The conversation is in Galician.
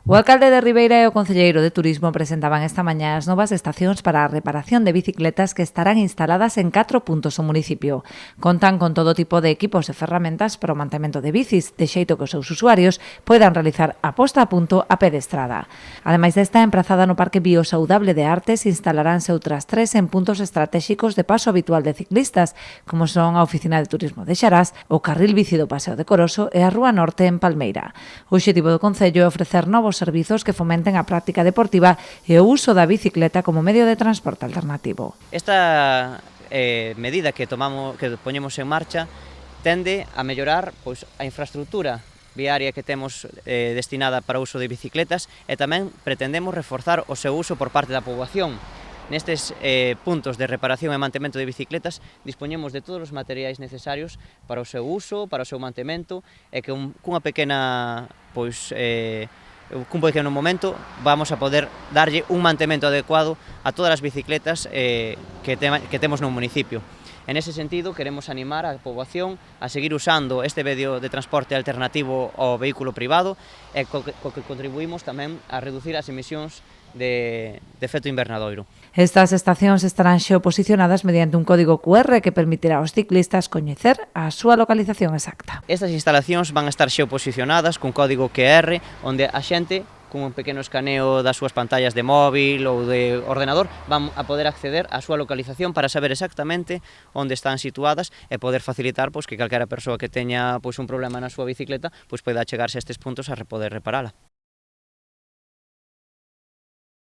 O alcalde de Ribeira e o concelleiro de Turismo presentaban esta mañá as novas estacións para a reparación de bicicletas que estarán instaladas en 4 puntos do municipio. Contan con todo tipo de equipos e ferramentas para o mantemento de bicis, de xeito que os seus usuarios poidan realizar a posta a punto a pé de estrada. Ademais desta emprazada no Parque Biosaudable de Artes, instalaránse outras 3 en puntos estratégicos de paso habitual de ciclistas, como son a Oficina de Turismo de Xarás, o Carril Bici do Paseo de Coroso e a Rúa Norte en Palmeira. O obxectivo do Concello é ofrecer novos servizos que fomenten a práctica deportiva e o uso da bicicleta como medio de transporte alternativo. Esta medida que poñemos en marcha tende a mellorar a infraestructura viaria que temos destinada para o uso de bicicletas e tamén pretendemos reforzar o seu uso por parte da poboación. Nestes puntos de reparación e mantemento de bicicletas dispoñemos de todos os materiais necesarios para o seu uso, para o seu mantemento e que cun pequeno momento vamos a poder darlle un mantemento adecuado a todas as bicicletas que temos no municipio. En ese sentido, queremos animar a poboación a seguir usando este medio de transporte alternativo ao vehículo privado e co que contribuímos tamén a reducir as emisións de efecto invernadoiro. Estas estacións estarán xeoposicionadas mediante un código QR que permitirá aos ciclistas coñecer a súa localización exacta. Estas instalacións van a estar xeoposicionadas cun código QR onde a xente cun pequeno escaneo das súas pantallas de móvil ou de ordenador van a poder acceder á súa localización para saber exactamente onde están situadas e poder facilitar que calquera persoa que teña un problema na súa bicicleta poida achegarse a estes puntos a poder reparala.